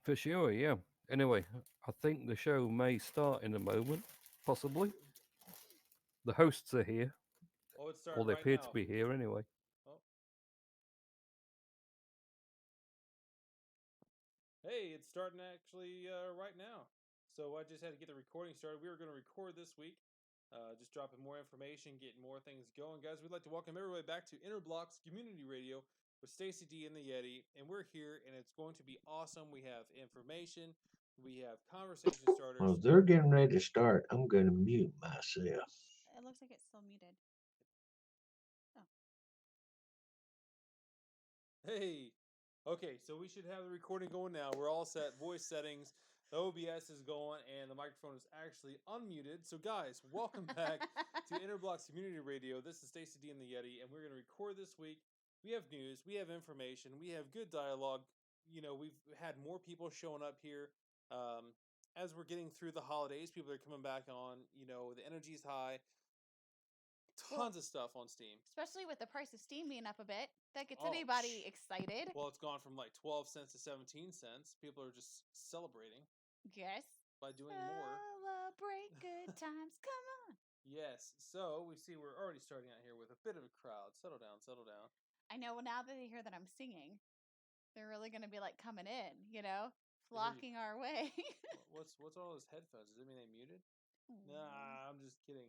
For sure, yeah. Anyway, I think the show may start in a moment, possibly. The hosts are here, Oh, it's or starting they right appear to now. be here anyway. Oh, hey, it's starting actually right now. So I just had to get the recording started. We were going to record this week, just dropping more information, getting more things going. Guys, we'd like to welcome everybody back to Interblocks Community Radio with Stacie D and the Yeti. And we're here, and it's going to be awesome. We have information, we have conversation Well, starters. if they're getting ready to start, I'm going to mute myself. It looks like it's still muted. Oh, Hey, okay, so we should have the recording going now. We're all set. Voice settings, the OBS is going, and the microphone is actually unmuted. So, guys, welcome back to Interblocks Community Radio. This is Stacie D and the Yeti, and we're going to record this week. We have news, we have information, we have good dialogue. You know, we've had more people showing up here. Um, as we're getting through the holidays, people are coming back on. You know, the energy's high. well, Tons of stuff on Steam. especially with the price of Steam being up a bit, that gets Oh, anybody excited. well, it's gone from like 12 cents to 17 cents. People are just celebrating Yes. by doing more. Celebrate good times. Come on. Yes, so we see we're already starting out here with a bit of a crowd. Settle down, settle down. I know now that they hear that I'm singing, they're really going to be like coming in, They hear you. flocking our way. What's all those headphones? Does it mean they muted? Aw. Nah, I'm just kidding.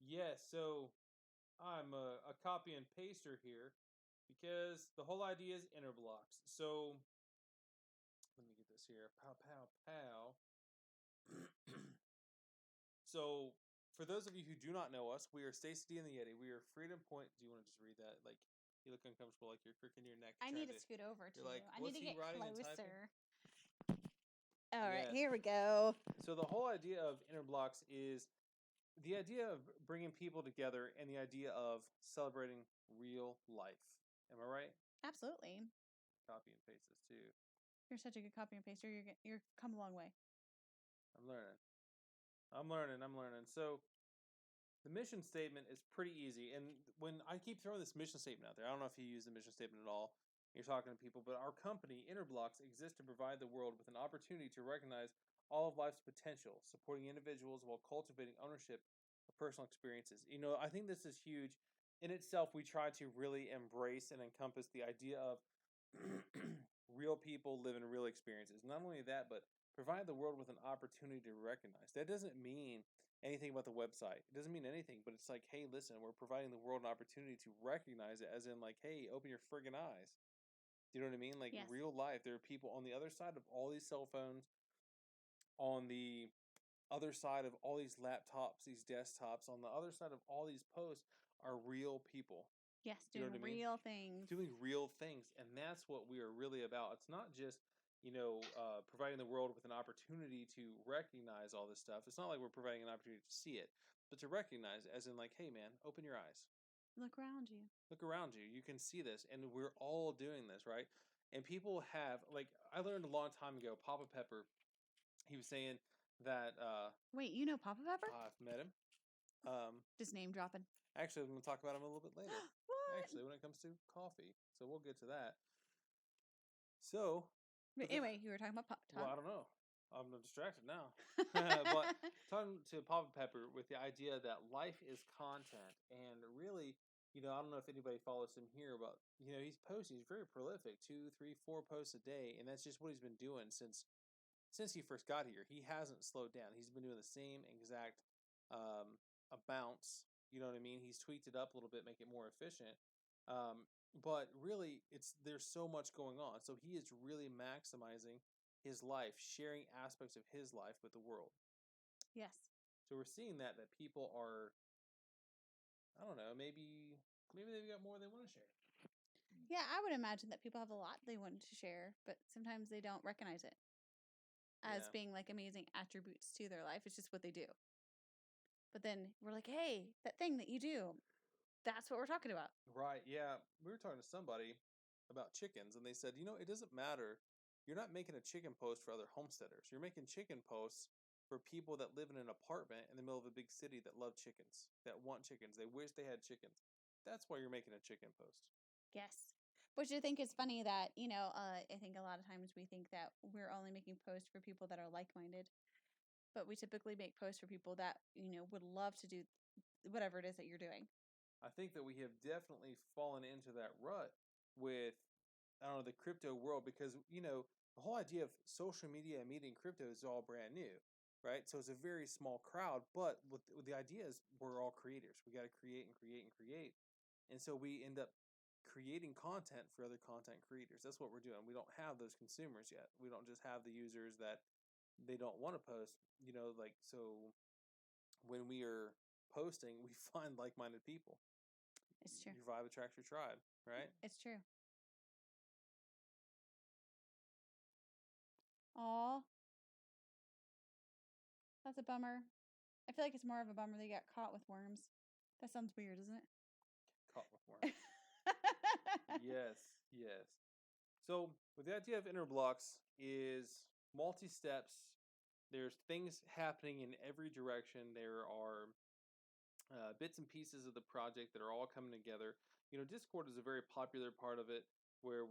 Yes, so I'm a copy and paster here because the whole idea is interblocks. So let me get this here. Pow, pow, pow. So, for those of you who do not know us, we are Stacie D and the Yeti. We are Freedom Point. Do you want to just read that? Like, you look uncomfortable, like you're crooking your neck. I Trying need to to. scoot over to You're you. like, I need what's to he get writing and typing? closer. All right, Yes. here we go. So the whole idea of interblocks is the idea of bringing people together and the idea of celebrating real life. Am I right? Absolutely. Copy and paste this too. You're such a good copy and paster. You're come a long way. I'm learning. I'm learning. I'm learning. So the mission statement is pretty easy. And when I keep throwing this mission statement out there, I don't know if you use the mission statement at all. You're talking to people, but our company, Interblocks, exists to provide the world with an opportunity to recognize all of life's potential, supporting individuals while cultivating ownership of personal experiences. You know, I think this is huge. In itself, we try to really embrace and encompass the idea of real people living real experiences. Not only that, but provide the world with an opportunity to recognize. That doesn't mean anything about the website. It doesn't mean anything, but it's like, hey, listen, we're providing the world an opportunity to recognize it, as in, like, hey, open your friggin' eyes. Do you know what I mean? Like, Yes. real life. There are people on the other side of all these cell phones, on the other side of all these laptops, these desktops, on the other side of all these posts are real people. Yes, Do you know doing what I mean? real things. Doing real things, and that's what we are really about. It's not just providing the world with an opportunity to recognize all this stuff. It's not like we're providing an opportunity to see it, but to recognize it, as in, like, hey man, open your eyes, Look around you. look around you, you can see this, and we're all doing this, right? And people have, like, I learned a long time ago, Papa Pepper, he was saying that Wait, you know Papa Pepper? I've met him. um Just name dropping. Actually, I'm going to talk about him a little bit later, What? actually, when it comes to coffee, so we'll get to that. So, But but the, anyway, you were talking about well, I talk. don't know. I'm distracted now. But talking to Papa Pepper with the idea that life is content, and really, I don't know if anybody follows him here, but he's posting. He's very prolific, 2, 3, 4 posts a day, and that's just what he's been doing since he first got here. He hasn't slowed down. He's been doing the same exact um, amounts. You know what I mean? He's tweaked it up a little bit, make it more efficient. Um, but really, there's so much going on. So he is really maximizing his life, sharing aspects of his life with the world. Yes. So we're seeing that people are, I don't know, maybe they've got more they want to share. Yeah, I would imagine that people have a lot they want to share, but sometimes they don't recognize it as Yeah. being like amazing attributes to their life. It's just what they do. But then we're like, hey, that thing that you do, that's what we're talking about. Right. Yeah. We were talking to somebody about chickens, and they said, it doesn't matter. You're not making a chicken post for other homesteaders. You're making chicken posts for people that live in an apartment in the middle of a big city that love chickens, that want chickens. They wish they had chickens. That's why you're making a chicken post. Yes. Which I think is funny that, I think a lot of times we think that we're only making posts for people that are like-minded, but we typically make posts for people that, would love to do whatever it is that you're doing. I think that we have definitely fallen into that rut with, I don't know, the crypto world, because the whole idea of social media and meeting crypto is all brand new, right? So it's a very small crowd, but with the idea is we're all creators. We got to create and create and create, and so we end up creating content for other content creators. That's what we're doing. We don't have those consumers yet. We don't just have the users that they don't want to post, like, so when we are posting, we find like-minded people. It's true. Your vibe attracts your tribe, right? It's true. Aw. That's a bummer. I feel like it's more of a bummer they got caught with worms. That sounds weird, isn't it? Caught with worms. Yes, yes. So with the idea of inner blocks is multi-steps. There's things happening in every direction. There are bits and pieces of the project that are all coming together. Discord is a very popular part of it, where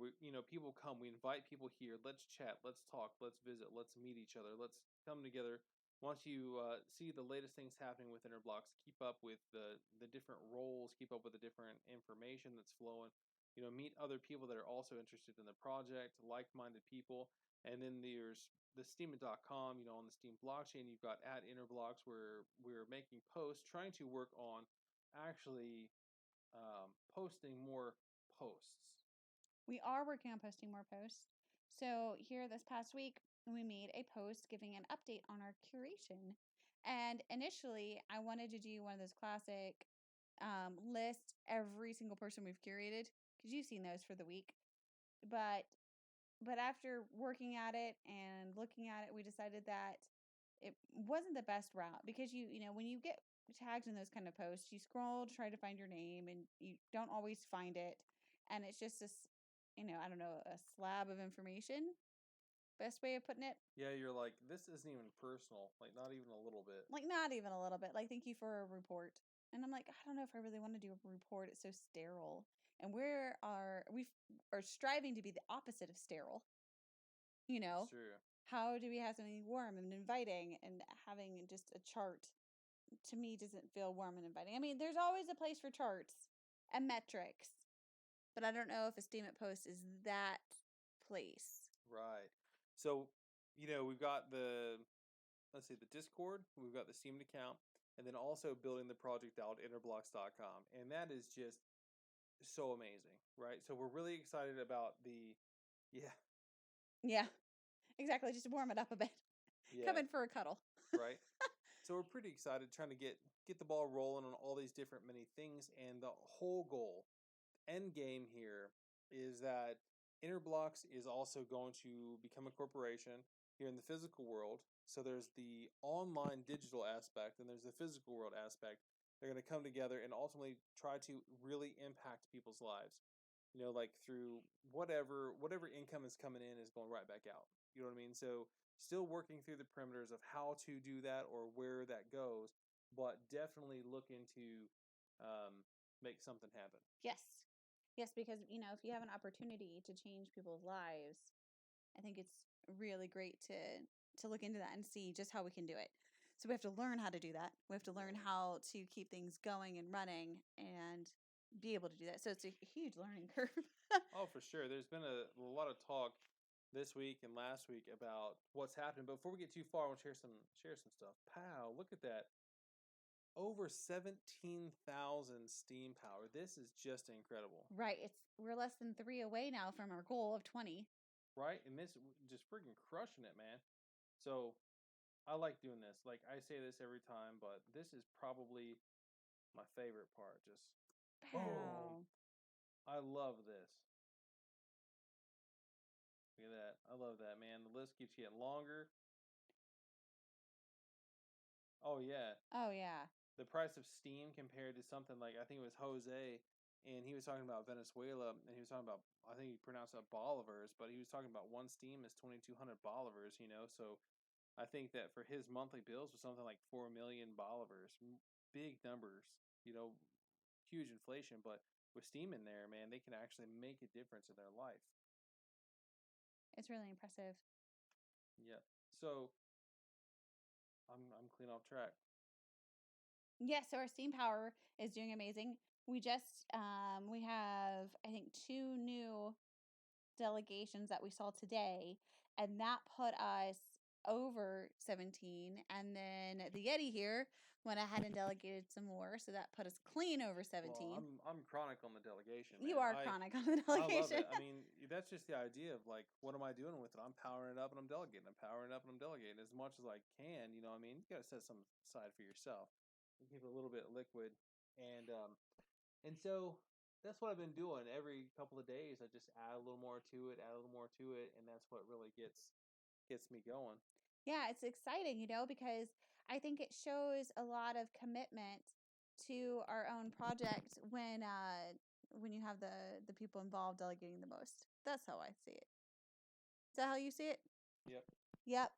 people come, we invite people here. Let's chat, let's talk, let's visit, let's meet each other, let's come together. Once you see the latest things happening with inner blocks, keep up with the different roles, keep up with the different information that's flowing. Meet other people that are also interested in the project, like-minded people. And then there's the Steem.com, on the Steem blockchain, you've got @InnerBlocks, where we're making posts, trying to work on actually posting more posts. We are working on posting more posts. So here this past week, we made a post giving an update on our curation. And initially, I wanted to do one of those classic list every single person we've curated, because you've seen those for the week. But after working at it and looking at it, we decided that it wasn't the best route, because when you get tagged in those kind of posts, you scroll to try to find your name and you don't always find it, and it's just this, I don't know, a slab of information. Best way of putting it. Yeah, you're like, this isn't even personal, like not even a little bit. Like, not even a little bit. Like, thank you for a report. And I'm like, I don't know if I really want to do a report. It's so sterile. And we are striving to be the opposite of sterile. It's true. How do we have something warm and inviting, and having just a chart to me doesn't feel warm and inviting. I mean, there's always a place for charts and metrics, but I don't know if a Steemit post is that place. Right. So, we've got the Discord, we've got the Steem account, and then also building the project out, innerblocks.com. And that is just so amazing, right? So we're really excited about Yeah, exactly. Just warm it up a bit. Come in for a cuddle. Right. So we're pretty excited, trying to get the ball rolling on all these different many things. And the whole goal, end game here, is that Interblocks is also going to become a corporation here in the physical world. So there's the online digital aspect and there's the physical world aspect. They're going to come together and ultimately try to really impact people's lives. Like through whatever income is coming in is going right back out. You know what I mean? So still working through the perimeters of how to do that or where that goes, but definitely looking to make something happen. Yes, because if you have an opportunity to change people's lives, I think it's really great to look into that and see just how we can do it. So we have to learn how to do that. We have to learn how to keep things going and running and be able to do that. So it's a huge learning curve. Oh, for sure. There's been a lot of talk this week and last week about what's happening. But before we get too far, I want to share some stuff. Pow! Look at that. Over 17,000 Steem Power. This is just incredible. Right. We're less than 3 away now from our goal of 20. Right? And this just freaking crushing it, man. So I like doing this. Like, I say this every time, but this is probably my favorite part. Just boom. Wow. I love this. Look at that. I love that, man. The list keeps getting longer. Oh, yeah. Oh, yeah. The price of Steem compared to something like, I think it was Jose, and he was talking about Venezuela, and he was talking about, I think he pronounced it bolivars, but he was talking about one Steem is 2,200 bolivars, so I think that for his monthly bills was something like 4 million bolivars. Big numbers, huge inflation, but with Steem in there, man, they can actually make a difference in their life. It's really impressive. Yep. So I'm clean off track. Yeah, so our Steam Power is doing amazing. We just we have, I think, 2 new delegations that we saw today, and that put us over 17. And then the Yeti here went ahead and delegated some more, so that put us clean over 17. Well, I'm chronic on the delegation, man. You are chronic on the I love delegation. it. I mean, that's just the idea of like, what am I doing with it? I'm powering it up and I'm delegating. I'm powering it up and I'm delegating as much as I can. You know what I mean? You got to set some aside for yourself. You keep it a little bit liquid, and so that's what I've been doing. Every couple of days, I just add a little more to it, add a little more to it, and that's what really gets me going. Yeah, it's exciting, because I think it shows a lot of commitment to our own project when you have the people involved delegating the most. That's how I see it. Is that how you see it? Yep. Yep.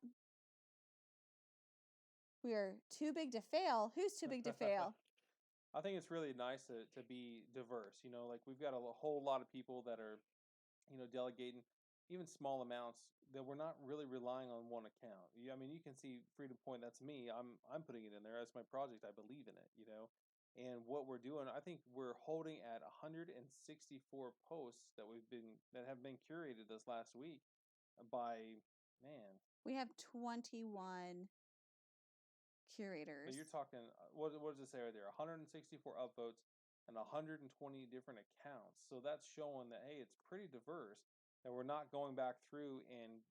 We are too big to fail. Who's too big to fail? I think it's really nice to be diverse. You know, like we've got a whole lot of people that are, delegating even small amounts that we're not really relying on one account. I mean, you can see Freedom Point. That's me. I'm putting it in there as my project. I believe in it. And what we're doing, I think we're holding at 164 posts that have been curated this last week by man. We have 21 curators. So you're talking, what does it say right there? 164 upvotes and 120 different accounts. So that's showing that, hey, it's pretty diverse, that we're not going back through and,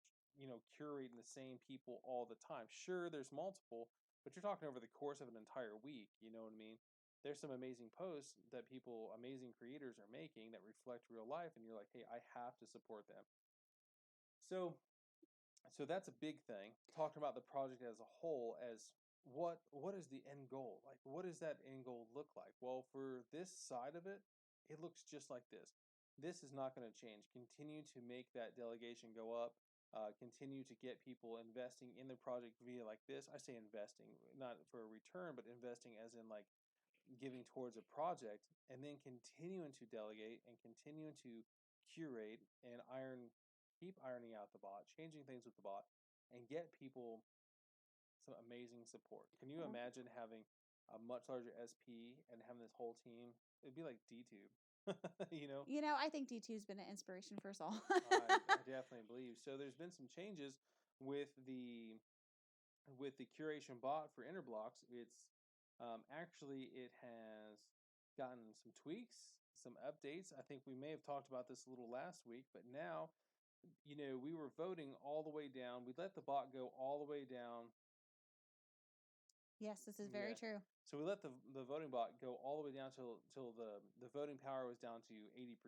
curating the same people all the time. Sure, there's multiple, but you're talking over the course of an entire week. You know what I mean? There's some amazing posts that amazing creators are making that reflect real life. And you're like, hey, I have to support them. So that's a big thing. Talking about the project as a whole, as what is the end goal? Like, what does that end goal look like? Well, for this side of it, it looks just like this. This is not going to change. Continue to make that delegation go up. Continue to get people investing in the project via like this. I say investing, not for a return, but investing as in like giving towards a project, and then continuing to delegate and continuing to curate and keep ironing out the bot, changing things with the bot, and get people some amazing support. Can you imagine having a much larger SP and having this whole team? It'd be like DTube. I think D2's been an inspiration for us all. I definitely believe so. There's been some changes with the curation bot for Interblocks. It's actually, it has gotten some tweaks, some updates. I think we may have talked about this a little last week, but now, we were voting all the way down. We let the bot go all the way down. Yes, this is very true. So we let the voting bot go all the way down till the voting power was down to 80%.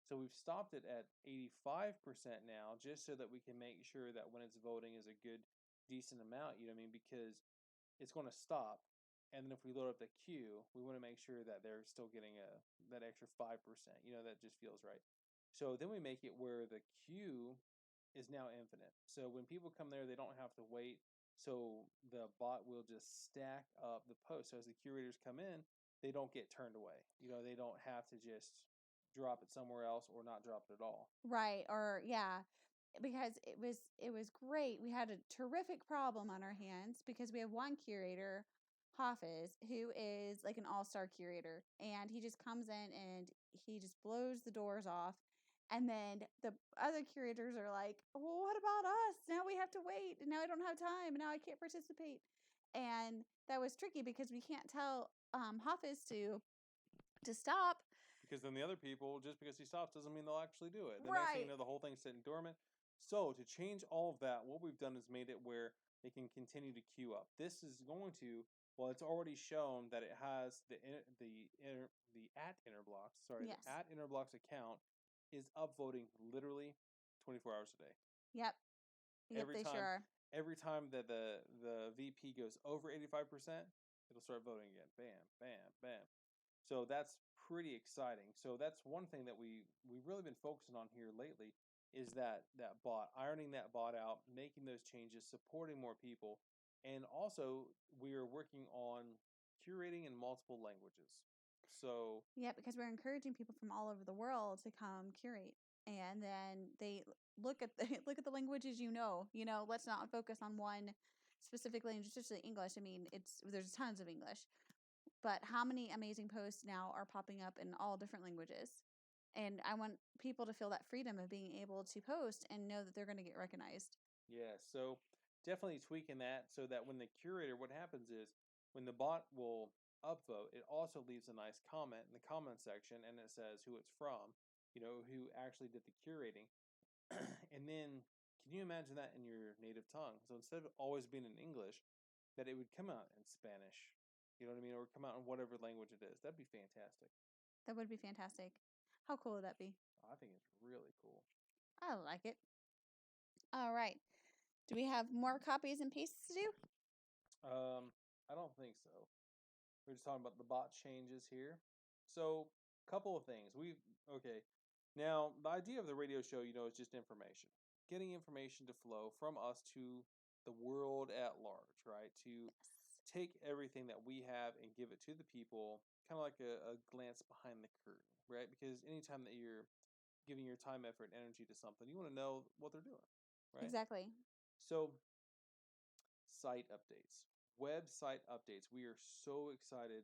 So we've stopped it at 85% now, just so that we can make sure that when it's voting is a good, decent amount. You know what I mean? Because it's going to stop, and then if we load up the queue, we want to make sure that they're still getting that extra 5%. That just feels right. So then we make it where the queue is now infinite. So when people come there, they don't have to wait. So the bot will just stack up the posts. So as the curators come in, they don't get turned away. They don't have to just drop it somewhere else or not drop it at all. Right. Or yeah, because it was great. We had a terrific problem on our hands because we have one curator, Hafiz, who is like an all-star curator, and he just comes in and he just blows the doors off. And then the other curators are like, well, what about us? Now we have to wait, and now I don't have time, and now I can't participate. And that was tricky because we can't tell Hafiz to stop. Because then the other people, just because he stops, doesn't mean they'll actually do it. The Right. next thing you know, the whole thing's sitting dormant. So to change all of that, what we've done is made it where they can continue to queue up. This is going to, well, it's already shown that it has the at Interblocks. Sorry, Yes. the at Interblocks account is upvoting literally 24 hours a day. Yep. Yep, Every they time, sure are. every time that the VP goes over 85%, it'll start voting again. Bam, bam, bam. So that's pretty exciting. So that's one thing that we've really been focusing on here lately is that bot, ironing that bot out, making those changes, supporting more people, and also we are working on curating in multiple languages. So Yeah, because we're encouraging people from all over the world to come curate, and then they look at the look at the languages. Let's not focus on one specific language, just the English. I mean, there's tons of English, but how many amazing posts now are popping up in all different languages? And I want people to feel that freedom of being able to post and know that they're going to get recognized. yeah, so definitely tweaking that so that when the curator, what happens is when the bot will upvote, it also leaves a nice comment in the comment section and it says who it's from, who actually did the curating. And then can you imagine that in your native tongue? So instead of always being in English, that it would come out in Spanish, you know what I mean? Or come out in whatever language it is. That'd be fantastic. That would be fantastic. How cool would that be? I think it's really cool. I like it. All right. Do we have more copies and pastes to do? I don't think so. We're just talking about the bot changes here. So, couple of things. Okay. Now, the idea of the radio show, is just information. Getting information to flow from us to the world at large, right? To Yes. take everything that we have and give it to the people, kind of like a glance behind the curtain, right? Because anytime that you're giving your time, effort, and energy to something, you want to know what they're doing, right? Exactly. So, site updates, website updates. We are so excited.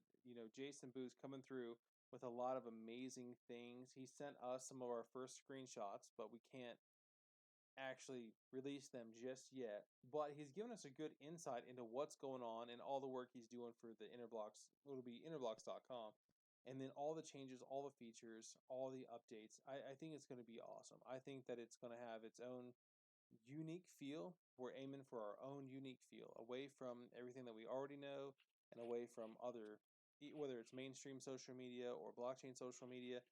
Jason Boo's coming through with a lot of amazing things. He sent us some of our first screenshots, but we can't actually release them just yet. But he's given us a good insight into what's going on and all the work he's doing for the Interblocks. It'll be interblocks.com. And then all the changes, all the features, all the updates. I think it's going to be awesome. I think that it's going to have its own unique feel. We're aiming for our own unique feel, away from everything that we already know and away from other, whether it's mainstream social media or blockchain social media,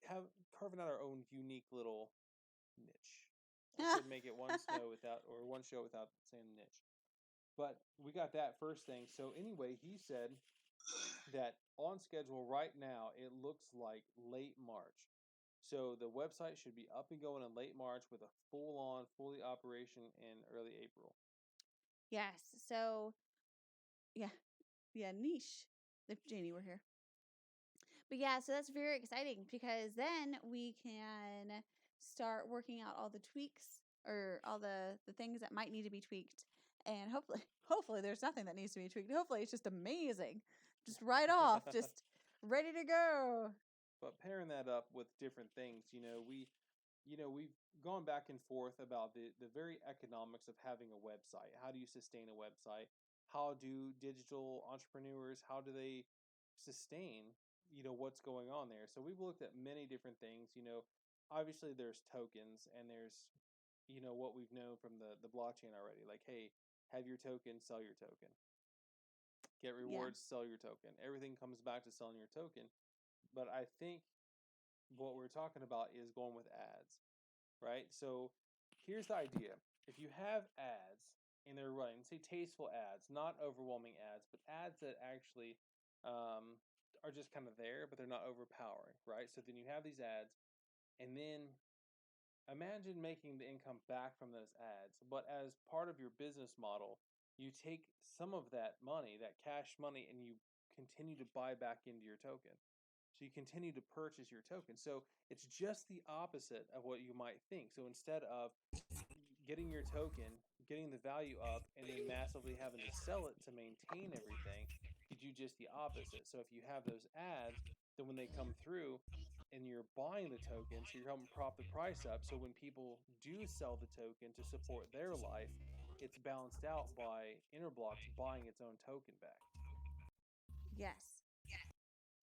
have carving out our own unique little niche. I could make it one show without saying niche. But we got that first thing. So anyway, he said that on schedule right now, it looks like late March. So the website should be up and going in late March with a fully operation in early April. Yes. So, yeah. Yeah, niche. If Janie were here. But yeah, so that's very exciting because then we can start working out all the tweaks or all the things that might need to be tweaked. And hopefully there's nothing that needs to be tweaked. Hopefully it's just amazing. Just right off, just ready to go. But pairing that up with different things, we've gone back and forth about the very economics of having a website. How do you sustain a website? How do digital entrepreneurs, how do they sustain, what's going on there? So we've looked at many different things. Obviously there's tokens and there's, what we've known from the blockchain already. Like, hey, have your token, sell your token. Get Yeah. rewards, sell your token. Everything comes back to selling your token. But I think what we're talking about is going with ads, right? So here's the idea. If you have ads and they're running, say tasteful ads, not overwhelming ads, but ads that actually are just kind of there, but they're not overpowering, right? So then you have these ads, and then imagine making the income back from those ads, but as part of your business model, you take some of that money, that cash money, and you continue to buy back into your token. So you continue to purchase your token. So it's just the opposite of what you might think. So instead of getting your token, getting the value up, and then massively having to sell it to maintain everything, you do just the opposite. So if you have those ads, then when they come through and you're buying the token, so you're helping prop the price up. So when people do sell the token to support their life, it's balanced out by Interblocks buying its own token back. Yes.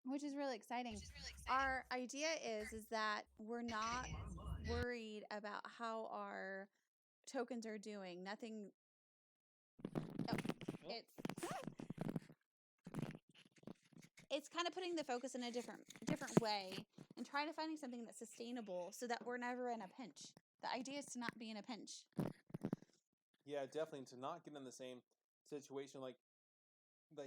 Which is really exciting. Our idea is that we're not worried about how our tokens are doing. Nothing. Oh, it's kind of putting the focus in a different way and trying to finding something that's sustainable so that we're never in a pinch. The idea is to not be in a pinch. Yeah, definitely, to not get in the same situation like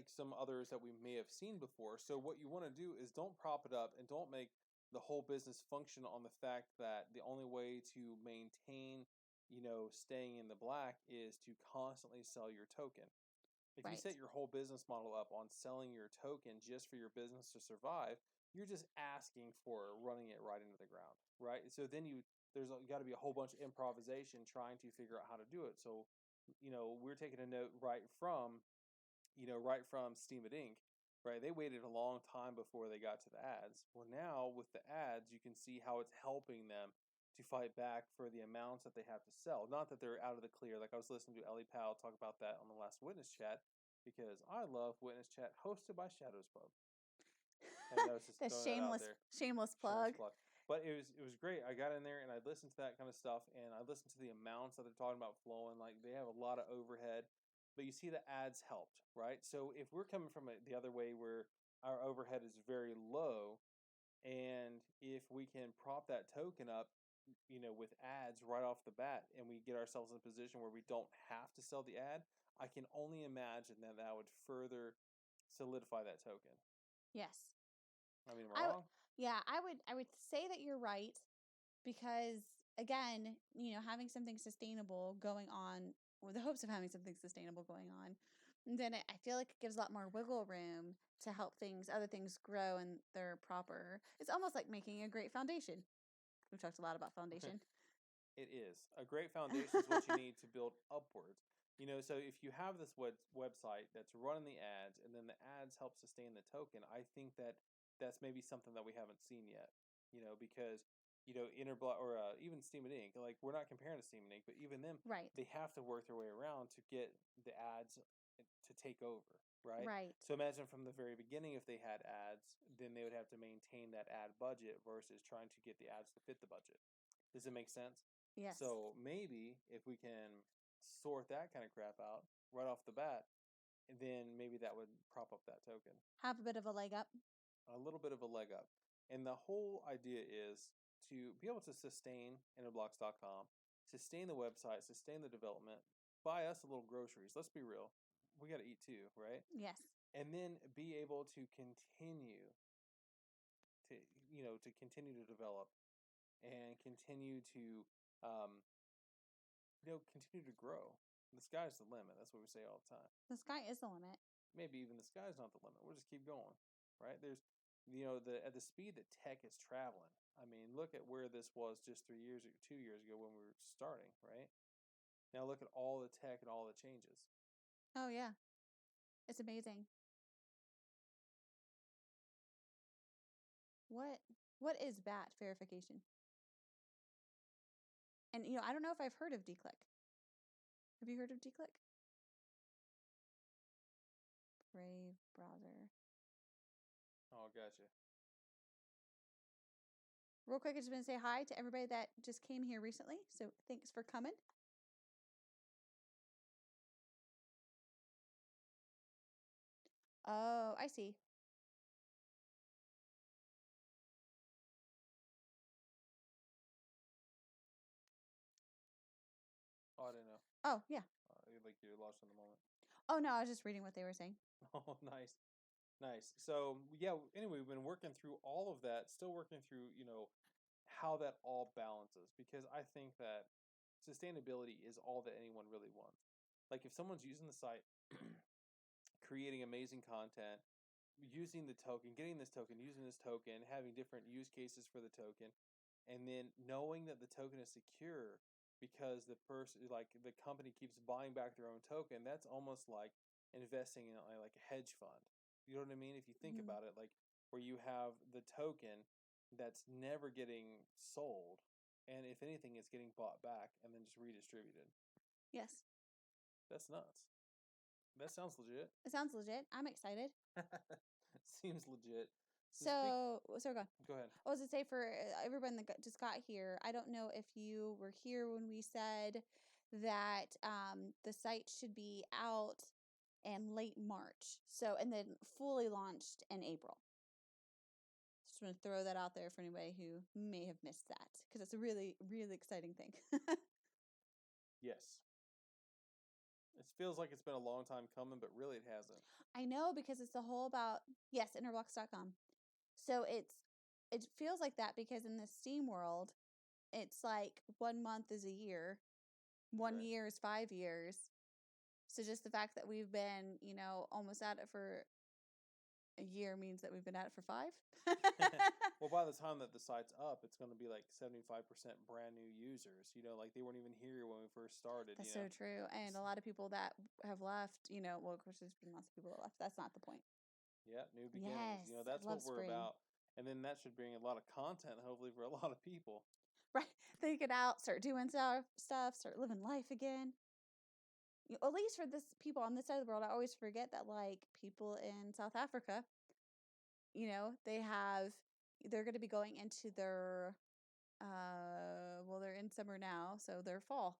some others that we may have seen before. So what you want to do is don't prop it up and don't make the whole business function on the fact that the only way to maintain, staying in the black is to constantly sell your token. If you set your whole business model up on selling your token just for your business to survive, you're just asking for running it right into the ground, right? So then there's got to be a whole bunch of improvisation trying to figure out how to do it. So, we're taking a note right from Steem Inc., right? They waited a long time before they got to the ads. Well, now with the ads, you can see how it's helping them to fight back for the amounts that they have to sell. Not that they're out of the clear. Like I was listening to Ellie Powell talk about that on the last Witness Chat, because I love Witness Chat hosted by Shadows Pub. And I was just The throwing that out there. shameless Shameless plug. plug. But it was great. I got in there and I listened to that kind of stuff, and I listened to the amounts that they're talking about flowing. Like they have a lot of overhead, but you see the ads helped, right? So if we're coming from the other way where our overhead is very low, and if we can prop that token up, with ads right off the bat, and we get ourselves in a position where we don't have to sell the ad, I can only imagine that would further solidify that token. Yes. I mean, am I wrong? Yeah, I would say that you're right, because again, having something sustainable going on, with the hopes of having something sustainable going on, then I feel like it gives a lot more wiggle room to help other things grow and they're proper. It's almost like making a great foundation. We've talked a lot about foundation. It is. A great foundation is what you need to build upwards. So if you have this website that's running the ads, and then the ads help sustain the token, I think that's maybe something that we haven't seen yet. Because Interblock or even Steam Inc. Like we're not comparing to Steam Inc., but even them, Right. they have to work their way around to get the ads to take over, right? Right. So imagine from the very beginning, if they had ads, then they would have to maintain that ad budget versus trying to get the ads to fit the budget. Does it make sense? Yes. So maybe if we can sort that kind of crap out right off the bat, then maybe that would prop up that token. Have a bit of a leg up. A little bit of a leg up. And the whole idea is to be able to sustain Interblocks.com, sustain the website, sustain the development, buy us a little groceries. Let's be real. We got to eat too, right? Yes. And then be able to continue to develop and continue to continue to grow. The sky's the limit. That's what we say all the time. The sky is the limit. Maybe even the sky's not the limit. We'll just keep going, right? There's, at the speed that tech is traveling. I mean, look at where this was just 2 years ago when we were starting, right? Now look at all the tech and all the changes. Oh yeah, it's amazing. What is BAT verification? And I don't know if I've heard of DClick. Have you heard of DClick? Brave browser. Oh, gotcha. Real quick, I just want to say hi to everybody that just came here recently. So thanks for coming. Oh, I see. Oh, I didn't know. Oh, yeah. Like you're lost in the moment. Oh, no, I was just reading what they were saying. Oh, nice. Nice. So, yeah, anyway, we've been working through all of that, still working through, how that all balances, because I think that sustainability is all that anyone really wants. Like if someone's using the site, creating amazing content, using the token, getting this token, using this token, having different use cases for the token, and then knowing that the token is secure because the person, like the company, keeps buying back their own token, that's almost like investing in like a hedge fund. You know what I mean? If you think Mhm. about it, like where you have the token that's never getting sold, and if anything, it's getting bought back and then just redistributed. Yes. That's nuts. That sounds legit. It sounds legit. I'm excited. Seems legit. So go on. Go ahead. I was to say, for everyone that just got here, I don't know if you were here when we said that the site should be out in late March. So, and then fully launched in April. Just want to throw that out there for anybody who may have missed that, because it's a really, really exciting thing. Yes. It feels like it's been a long time coming, but really it hasn't. I know, because it's the whole about, yes, interblocks.com. So it feels like that because in the Steam world, it's like 1 month is a year, 1 Right. year is 5 years. So just the fact that we've been, almost at it for a year means that we've been at it for 5. Well, by the time that the site's up, it's going to be like 75% brand new users. Like they weren't even here when we first started. That's so true. And a lot of people that have left, well, of course, there's been lots of people that left. That's not the point. Yeah, new beginnings. Yes, That's I love what we're spring. about. And then that should bring a lot of content, hopefully, for a lot of people. Right. They get out, start doing stuff, start living life again. At least for this people on this side of the world, I always forget that like people in South Africa, they're going to be going into their they're in summer now, so they're fall.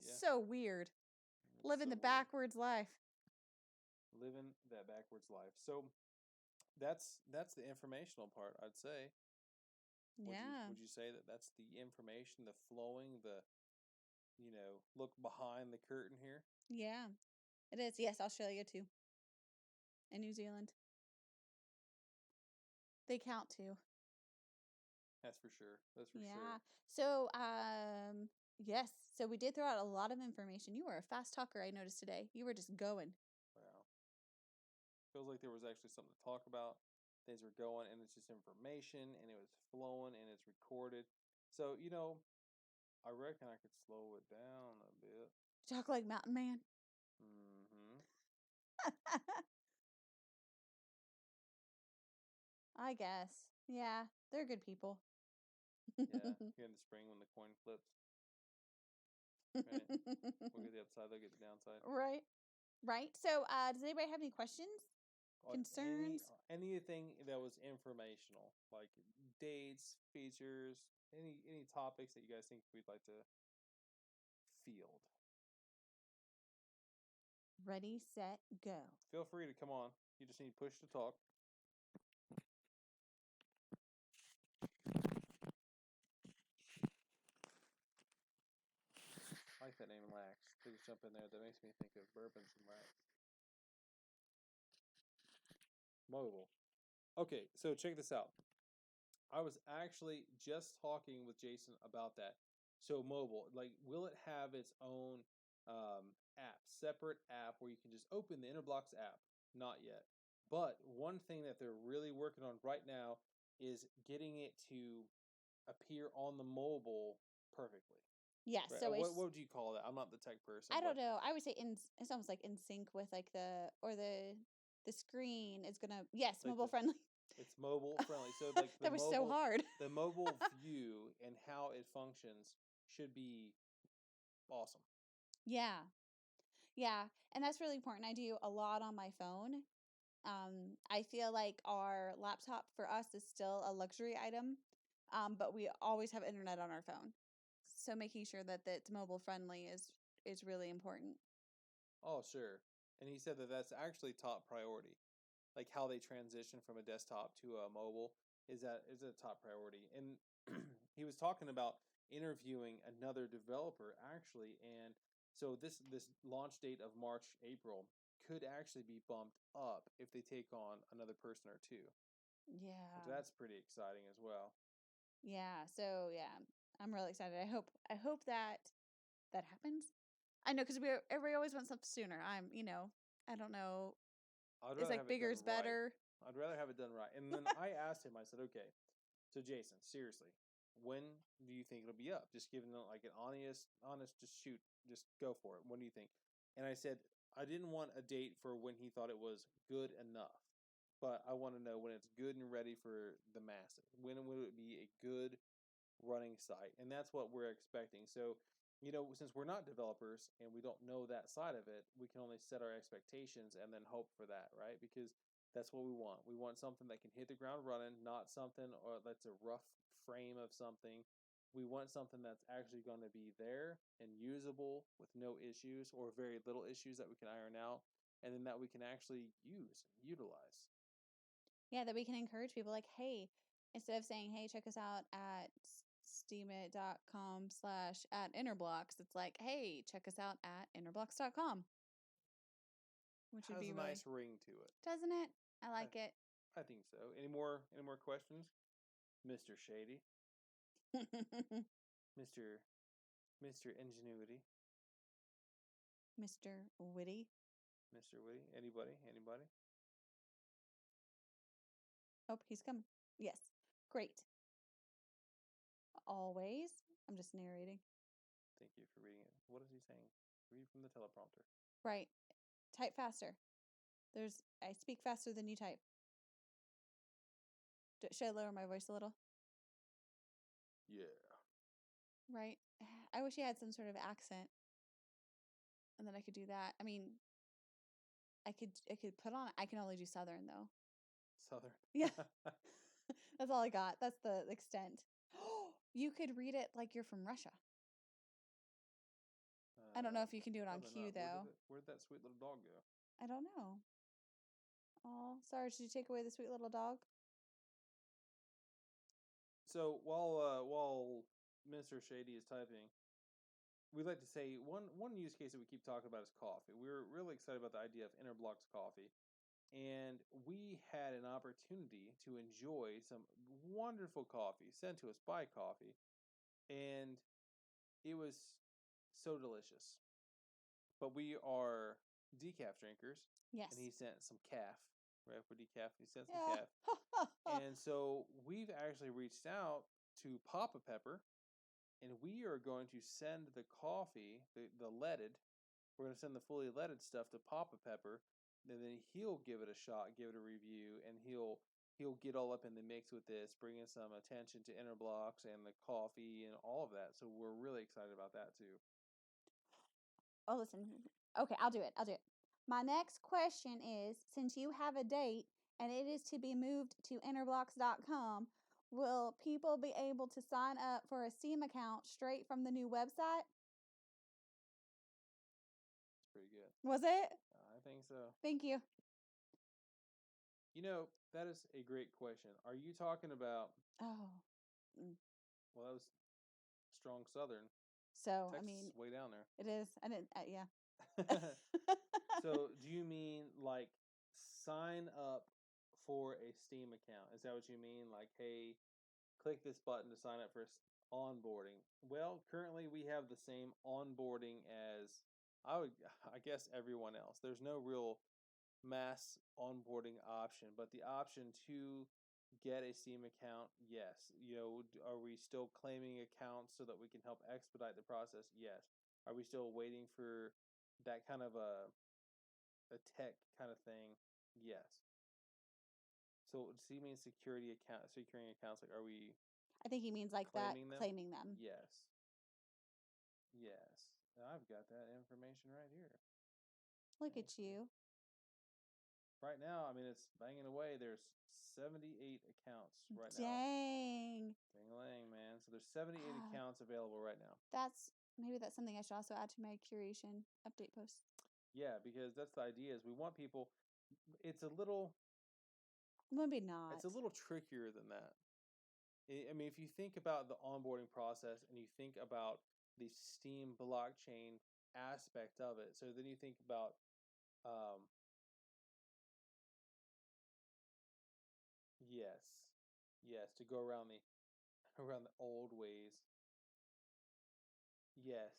Yeah. So weird. It's Living so the weird. backwards life. Living that backwards life. So that's the informational part, I'd say. Yeah. Would you say that that's the information, the flowing, the look behind the curtain here? Yeah. It is. Yes, Australia too. And New Zealand. They count too. That's for sure. That's for Yeah. sure. So, yes. So we did throw out a lot of information. You were a fast talker, I noticed today. You were just going. Wow. Feels like there was actually something to talk about. Things were going, and it's just information, and it was flowing, and it's recorded. So, I reckon I could slow it down a bit. Talk like Mountain Man. Mm-hmm. I guess. Yeah. They're good people. Yeah. Here in the spring when the coin flips. Right. We'll get the upside, they'll get the downside. Right. Right. So, does anybody have any questions? Concerns? Anything that was informational, like dates, features, any topics that you guys think we'd like to field. Ready, set, go. Feel free to come on. You just need push to talk. I like that name, Lax. Please jump in there. That makes me think of bourbons and Lax. Mobile. Okay, so check this out. I was actually just talking with Jason about that. So mobile, like, will it have its own app, separate app where you can just open the Interblocks app? Not yet. But one thing that they're really working on right now is getting it to appear on the mobile perfectly. Yeah. Right. So What would you call that? I'm not the tech person. I don't know. I would say it's almost like in sync with like the screen is gonna Like mobile friendly. It's mobile friendly. So like That was so hard. the mobile view and how it functions should be awesome. Yeah. Yeah. And that's really important. I do a lot on my phone. I feel like our laptop for us is still a luxury item. But we always have internet on our phone. So making sure that it's mobile friendly is really important. Oh, sure. And he said that that's actually top priority. Like how they transition from a desktop to a mobile is a top priority. And he was talking about interviewing another developer actually, and so this launch date of March, April could actually be bumped up if they take on another person or two. Which Yeah. that's pretty exciting as well. Yeah. So yeah, I'm really excited. I hope that happens. I know because everybody always wants stuff sooner. I don't know. I'd It's rather like have it bigger done is right. better. I'd rather have it done right. And then I asked him, I said, okay, so Jason, seriously, when do you think it'll be up? Just giving them like an honest, just shoot, just go for it. When do you think? And I said, I didn't want a date for when he thought it was good enough, but I want to know when it's good and ready for the masses. When would it be a good running site? And that's what we're expecting. So, since we're not developers and we don't know that side of it, we can only set our expectations and then hope for that, right? Because that's what we want. We want something that can hit the ground running, not something or that's a rough frame of something. We want something that's actually going to be there and usable with no issues or very little issues that we can iron out, and then that we can actually use and utilize. Yeah, that we can encourage people like, hey, instead of saying, hey, check us out at steemit.com/@interblocks, it's like, hey, check us out at interblocks.com. Which would Has be a really, nice ring to it. doesn't it? I like it. I think so. Any more questions, Mr. Shady, Mr. Ingenuity? Mr. Witty. Mr. Witty? Anybody? Oh, he's coming. Yes. Great. Always. I'm just narrating. Thank you for reading it. What is he saying? Read from the teleprompter. Right. Type faster. I speak faster than you type. Should I lower my voice a little? Yeah. Right. I wish he had some sort of accent. And then I could do that. I mean, I could put on, I can only do Southern though. Southern. Yeah. That's all I got. That's the extent. You could read it like you're from Russia. I don't know if you can do it on Probably cue not. though. Where'd that sweet little dog go? I don't know. Oh, sorry. Did you take away the sweet little dog? So while Mr. Shady is typing, we'd like to say one use case that we keep talking about is coffee. We're really excited about the idea of Interblocks coffee, and we had an opportunity to enjoy some wonderful coffee sent to us by coffee, and it was so delicious. But we are decaf drinkers, Yes. and he sent some calf, right? For decaf, he sent some Yeah. calf. And so we've actually reached out to Papa Pepper, and we are going to send the coffee, the leaded, we're going to send the fully leaded stuff to Papa Pepper, and then he'll give it a shot, give it a review, and he'll get all up in the mix with this, bringing some attention to Interblocks and the coffee and all of that. So we're really excited about that too. Oh, listen. Okay, I'll do it. My next question is, since you have a date and it is to be moved to interblocks.com, will people be able to sign up for a Steam account straight from the new website? It's pretty good. Was it? I think so. Thank you. You know, that is a great question. Are you talking about, Oh. well, that was strong Southern. So, Texas I mean, is way down there. it is. I didn't, yeah. So, do you mean like sign up for a Steam account? Is that what you mean? Like, hey, click this button to sign up for onboarding. Well, currently we have the same onboarding as I guess everyone else. There's no real mass onboarding option, but the option to get a Steam account, yes. You know, are we still claiming accounts so that we can help expedite the process? Yes. Are we still waiting for that kind of a tech kind of thing? Yes. So does he mean securing accounts? Like, are we I think he means like that, claiming them? claiming them. Yes. Yes. I've got that information right here. Look Thanks, at you. Right now, I mean, it's banging away. There's 78 accounts right now. Dang. Dang-a-lang, man. So there's 78 accounts available right now. Maybe that's something I should also add to my curation update posts. Yeah, because that's the idea is we want people, it's a little, Maybe not. it's a little trickier than that. I mean, if you think about the onboarding process and you think about the Steam blockchain aspect of it, so then you think about, yes, to go around the old ways. Yes.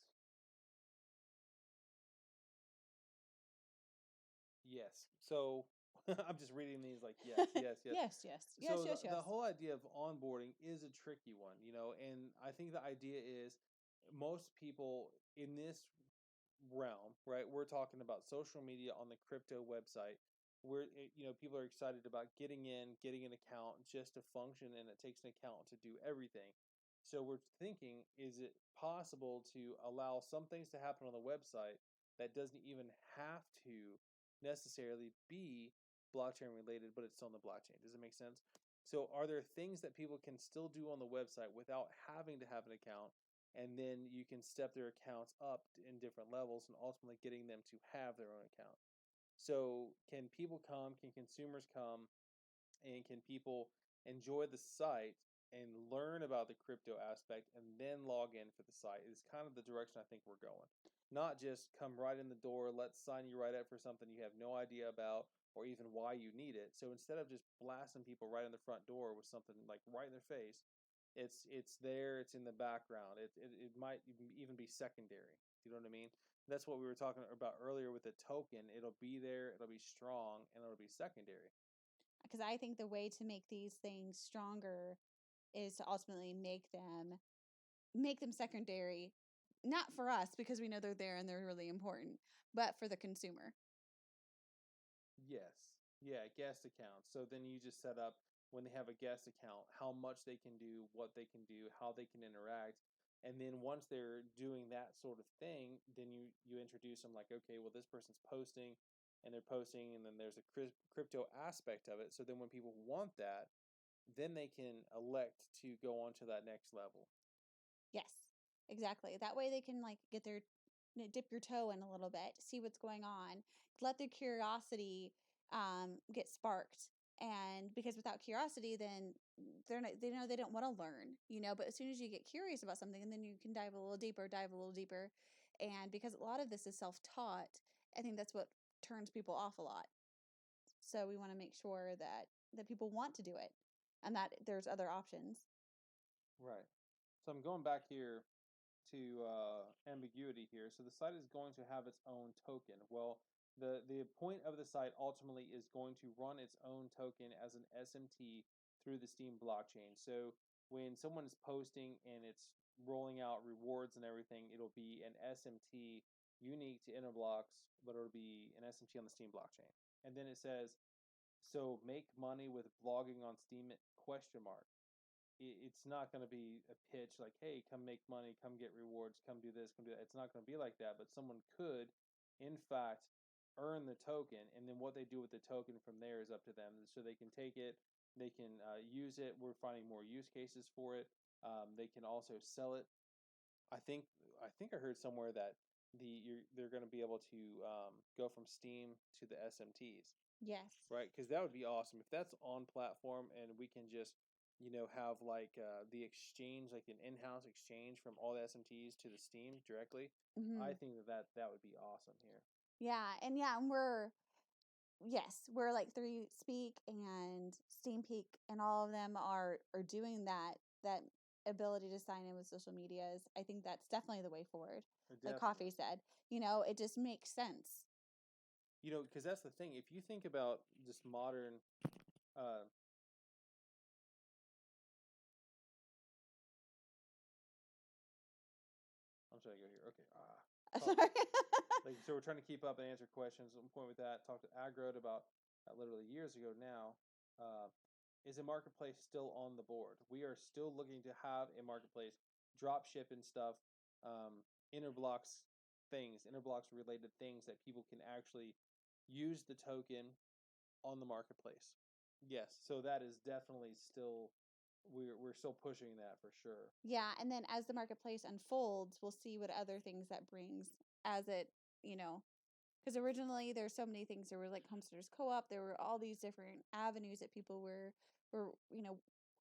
Yes. So I'm just reading these like yes. So the whole idea of onboarding is a tricky one, you know, and I think the idea is most people in this realm, right? We're talking about social media on the crypto website. You know, people are excited about getting an account just to function, and it takes an account to do everything. So we're thinking, is it possible to allow some things to happen on the website that doesn't even have to necessarily be blockchain related, but it's still on the blockchain? Does it make sense? So are there things that people can still do on the website without having to have an account? And then you can step their accounts up in different levels and ultimately getting them to have their own account. So can people come, can consumers come, and can people enjoy the site and learn about the crypto aspect and then log in for the site? Is kind of the direction I think we're going. Not just come right in the door, let's sign you right up for something you have no idea about or even why you need it. So instead of just blasting people right in the front door with something like right in their face, it's there, it's in the background. It might even be secondary. You know what I mean? That's what we were talking about earlier with the token. It'll be there, it'll be strong, and it'll be secondary. Because I think the way to make these things stronger is to ultimately make them secondary, not for us because we know they're there and they're really important, but for the consumer. Yes. Yeah, guest accounts. So then you just set up when they have a guest account, how much they can do, what they can do, how they can interact. And then once they're doing that sort of thing, then you introduce them like, okay, well this person's posting and they're posting and then there's a crypto aspect of it. So then when people want that, then they can elect to go on to that next level. Yes, exactly. That way they can like get their dip your toe in a little bit, see what's going on, let their curiosity get sparked. And because without curiosity, then they know they don't want to learn, but as soon as you get curious about something, and then you can dive a little deeper. And because a lot of this is self-taught, I think that's what turns people off a lot. So we want to make sure that people want to do it and that there's other options. Right. So I'm going back here to ambiguity here. So the site is going to have its own token. Well, the point of the site ultimately is going to run its own token as an SMT through the Steem blockchain. So when someone is posting and it's rolling out rewards and everything, it'll be an SMT unique to Interblocks, but it'll be an SMT on the Steem blockchain. And then it says, so make money with vlogging on Steem question mark. It's not going to be a pitch like, hey, come make money, come get rewards, come do this, come do that. It's not going to be like that, but someone could, in fact, earn the token, and then what they do with the token from there is up to them. So they can take it, they can use it. We're finding more use cases for it. They can also sell it. I think I heard somewhere that they're going to be able to go from Steem to the SMTs. Yes. Right, because that would be awesome if that's on platform and we can just, have like the exchange, like an in-house exchange from all the SMTs to the Steem directly. I think that would be awesome here. Yeah, and we're like 3 Speak and Steam Peak and all of them are doing that ability to sign in with social medias. I think that's definitely the way forward. Like Coffee said, it just makes sense. Because that's the thing. If you think about just modern, I'm trying to go here. Okay. Sorry. So we're trying to keep up and answer questions. I'm point with that. Talked to Agrod about literally years ago now. Is a marketplace still on the board? We are still looking to have a marketplace, drop ship and stuff, interblocks related things that people can actually use the token on the marketplace. Yes, so that is definitely still we're still pushing that for sure. Yeah, and then as the marketplace unfolds, we'll see what other things that brings as it, because originally there's so many things. There were like Homesteaders Co-op. There were all these different avenues that people were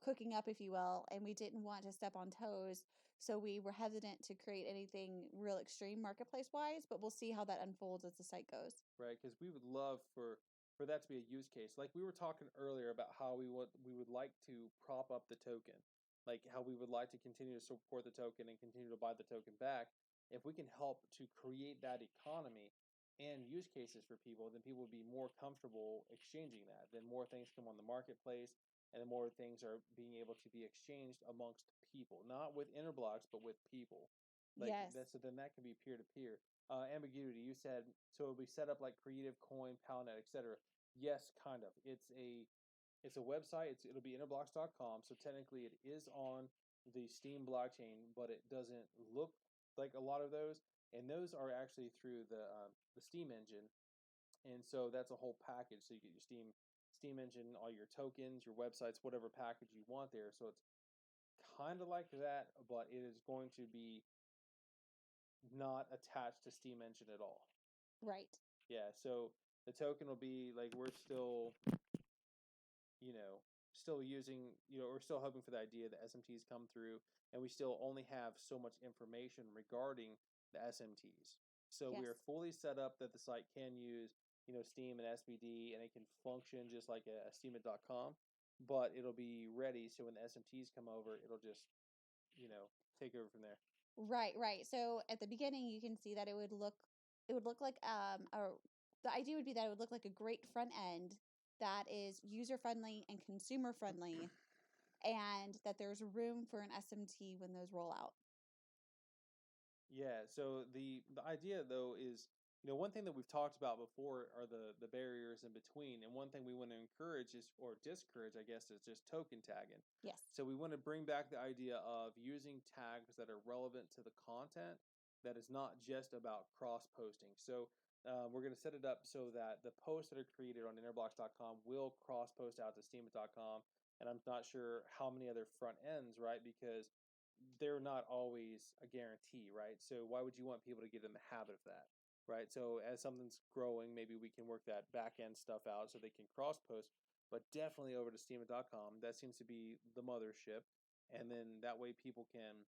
cooking up, if you will, and we didn't want to step on toes, so we were hesitant to create anything real extreme marketplace wise. But we'll see how that unfolds as the site goes. Right, because we would love for that to be a use case. Like we were talking earlier about how we would like to prop up the token, like how we would like to continue to support the token and continue to buy the token back. If we can help to create that economy and use cases for people, then people would be more comfortable exchanging that. Then more things come on the marketplace, and the more things are being able to be exchanged amongst people, not with interblocks, but with people. Like Yes. that, so then that can be peer to peer. Ambiguity, you said, so it'll be set up like Creative Coin, Palnet, etc. Yes, kind of. It's a website. It'll be interblocks.com. So technically, it is on the Steem blockchain, but it doesn't look like a lot of those. And those are actually through the Steem engine, and so that's a whole package. So you get your Steem engine, all your tokens, your websites, whatever package you want there. So it's kind of like that, but it is going to be not attached to Steem engine at all. Right. Yeah, so the token will be like we're still, still using, we're still hoping for the idea that SMTs come through, and we still only have so much information regarding the SMTs. So we are fully set up that the site can use, Steem and SBD, and it can function just like a Steemit.com, but it'll be ready. So when the SMTs come over, it'll just, take over from there. Right. So at the beginning, you can see that it would look it would look like the idea would be that it would look like a great front end that is user friendly and consumer friendly, and that there's room for an SMT when those roll out. Yeah, so the idea though is, one thing that we've talked about before are the barriers in between, and one thing we want to encourage is, or discourage, I guess, is just token tagging. Yes. So we want to bring back the idea of using tags that are relevant to the content, that is not just about cross posting. So we're going to set it up so that the posts that are created on innerblocks.com will cross post out to steam.com, and I'm not sure how many other front ends, right? Because they're not always a guarantee, right? So why would you want people to get in the habit of that, right? So as something's growing, maybe we can work that back end stuff out so they can cross post, but definitely over to steam.com. That seems to be the mothership. And then that way people can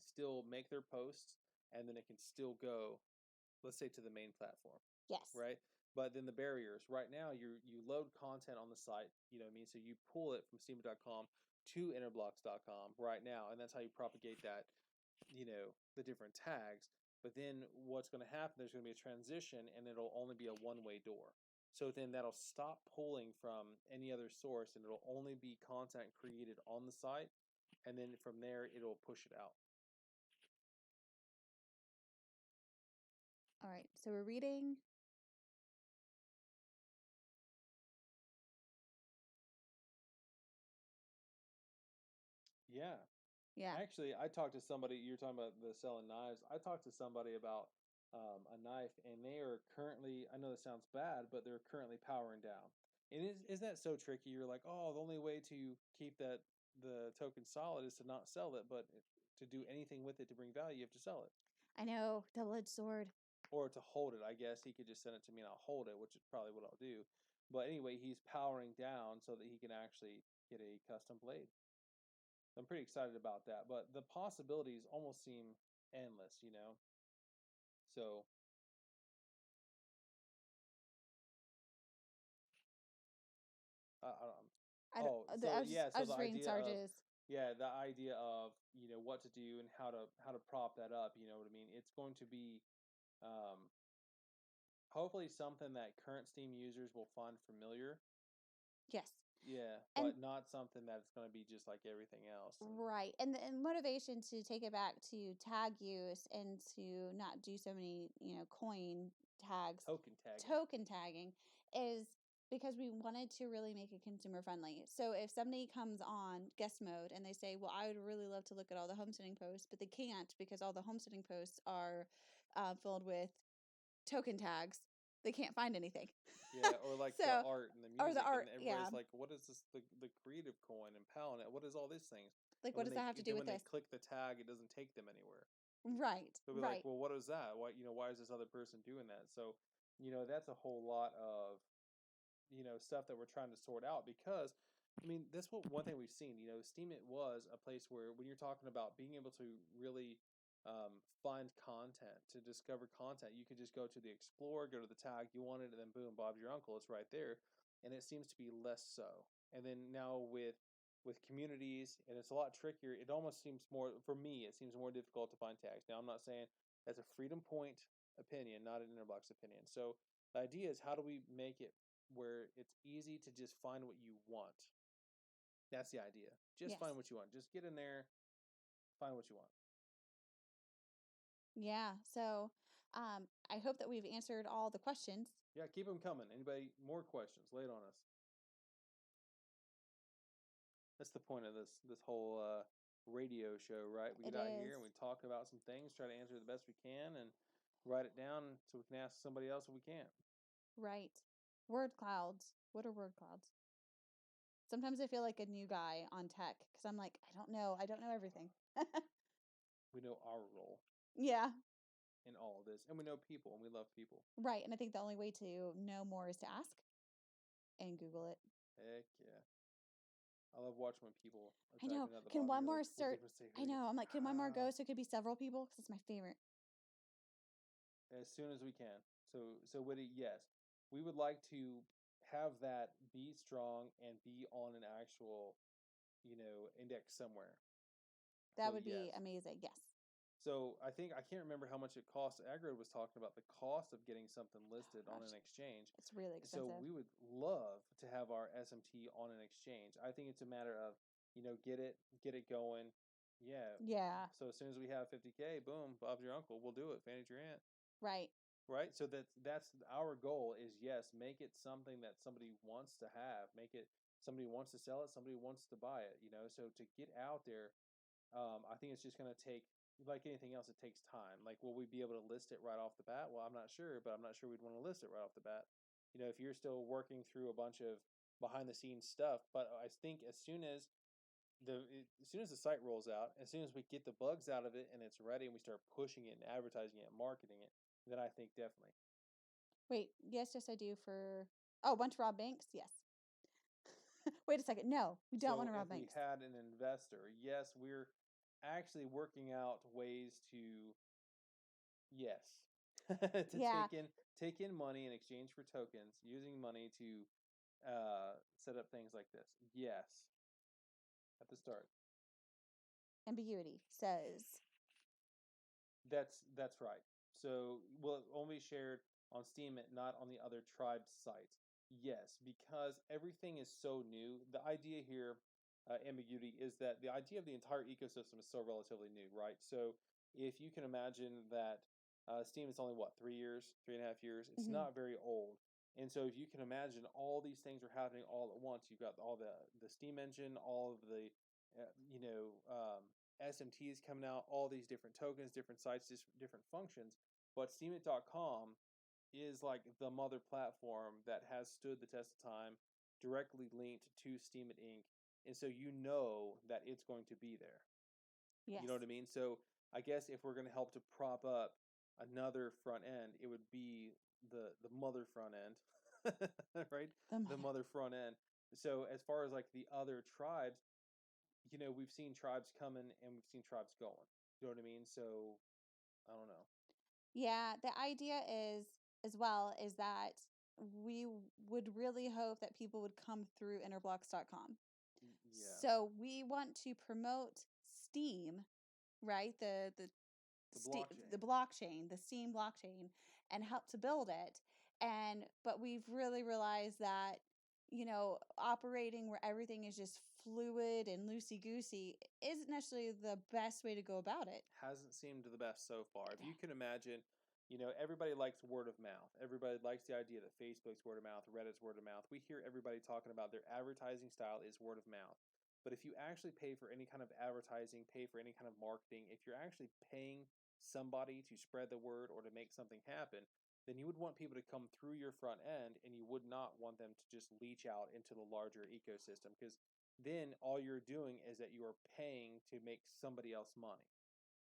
still make their posts, and then it can still go, let's say, to the main platform, Yes. right? But then the barriers right now, you load content on the site, you know what I mean? So you pull it from steam.com to innerblocks.com right now, and that's how you propagate that, the different tags. But then what's going to happen, there's going to be a transition, and it'll only be a one-way door. So then that'll stop pulling from any other source, and it'll only be content created on the site, and then from there it'll push it out. All right. So we're reading. Yeah. Yeah. Actually, I talked to somebody. You're talking about the selling knives. I talked to somebody about a knife, and they are currently. I know this sounds bad, but they're currently powering down. And isn't that so tricky? You're like, oh, the only way to keep the token solid is to not sell it, but to do anything with it to bring value, you have to sell it I know, double-edged sword. or to hold it. I guess he could just send it to me and I'll hold it, which is probably what I'll do. But anyway, he's powering down so that he can actually get a custom blade. I'm pretty excited about that, but the possibilities almost seem endless. So I don't. I don't, Oh, I so was just, yeah, I so was the just reading idea of Sarge's. the idea of what to do and how to prop that up. You know what I mean? It's going to be um, hopefully something that current Steam users will find familiar. Yes. Yeah, And but not something that's going to be just like everything else. right. And motivation to take it back to tag use and to not do so many, coin tags, Token tagging. tagging is because we wanted to really make it consumer friendly. So if somebody comes on guest mode and they say, well, I would really love to look at all the homesteading posts, but they can't because all the homesteading posts are filled with token tags, they can't find anything. Yeah, or like the So, art and the or the music, and art, yeah. everybody's like, "What is this? The creative coin and Palnet? What is all these things?" Like, And what does that have to do with when they this? click the tag, it doesn't take them anywhere. Right, They'll be like, right. "Well, what is that? Why is this other person doing that?" So, that's a whole lot of stuff that we're trying to sort out, because I mean, that's what one thing we've seen. Steam, it was a place where when you're talking about being able to really find content, to discover content, you could just go to the Explorer, go to the tag you wanted, and then boom, Bob's your uncle. It's right there, and it seems to be less so. And then now with communities, and it's a lot trickier. It almost seems more, for me, it seems more difficult to find tags. Now, I'm not saying that's a Freedom Point opinion, not an Innerbox opinion. So the idea is, how do we make it where it's easy to just find what you want? That's the idea. Just Yes. find what you want. Just get in there, find what you want. Yeah. So, I hope that we've answered all the questions. Yeah, keep them coming. Anybody more questions? Lay it on us. That's the point of this whole radio show, right? We It get out here and is. we talk about some things, try to answer the best we can, and write it down so we can ask somebody else if we can't. Right. Word clouds. What are word clouds? Sometimes I feel like a new guy on tech because I'm like, I don't know. I don't know everything. We know our role Yeah. in all of this, and we know people, and we love people. Right. And I think the only way to know more is to ask and Google it. Heck yeah. I love watching when people are I know. typing at the Can bottom. one You're more like, what start? did they say? I know. I'm like, can one more Ah. go so it could be several people? Because it's my favorite. As soon as we can. So Witty, yes, we would like to have that be strong and be on an actual, index somewhere. That So would be yes, amazing. Yes. So I think I can't remember how much it costs. Agro was talking about the cost of getting something listed on gosh. an exchange. It's really So expensive. we would love to have our SMT on an exchange. I think it's a matter of, get it going. Yeah. Yeah, So as soon as we have 50K, boom, Bob's your uncle. We'll do it. Fanny's your aunt. right. Right? So that's our goal is, yes, make it something that somebody wants to have. Make it somebody wants to sell it, somebody wants to buy it, So to get out there, I think it's just going to take, like anything else, it takes time. Like, will we be able to list it right off the bat? Well, I'm not sure, but I'm not sure we'd want to list it right off the bat. If you're still working through a bunch of behind the scenes stuff, but I think as soon as the site rolls out, as soon as we get the bugs out of it and it's ready and we start pushing it and advertising it and marketing it, then I think definitely. Wait, yes, I do for. Oh, want to rob banks? Yes. Wait a second. No, we don't want So to rob if we banks. had an investor, yes, we're actually working out ways to, yes, to Yeah, take in money in exchange for tokens, using money to set up things like this. Yes, at the start. ambiguity says. That's right. So will it only be shared on Steam, not on the other tribe sites? Yes, because everything is so new. The idea here, ambiguity, is that the idea of the entire ecosystem is still relatively new, right? So if you can imagine that Steam is only what, 3 years, 3.5 years, it's Mhm. not very old. And so if you can imagine all these things are happening all at once, you've got all the Steam engine, all of the SMTs coming out, all these different tokens, different sites, different functions. But Steemit.com is like the mother platform that has stood the test of time, directly linked to Steemit Inc. And so that it's going to be there. Yes. You know what I mean? So I guess if we're going to help to prop up another front end, it would be the mother front end, right? The mother front end. So as far as like the other tribes, we've seen tribes coming and we've seen tribes going. You know what I mean? So I don't know. Yeah, the idea is as well is that we would really hope that people would come through interblocks.com. Yeah, So we want to promote Steem, right? the blockchain. The blockchain, the Steem blockchain, and help to build it. But we've really realized that operating where everything is just fluid and loosey goosey isn't necessarily the best way to go about it. Hasn't seemed the best so far. If you can imagine, everybody likes word of mouth. Everybody likes the idea that Facebook's word of mouth, Reddit's word of mouth. We hear everybody talking about their advertising style is word of mouth. But if you actually pay for any kind of advertising, pay for any kind of marketing, if you're actually paying somebody to spread the word or to make something happen, then you would want people to come through your front end and you would not want them to just leach out into the larger ecosystem, because then all you're doing is that you are paying to make somebody else money.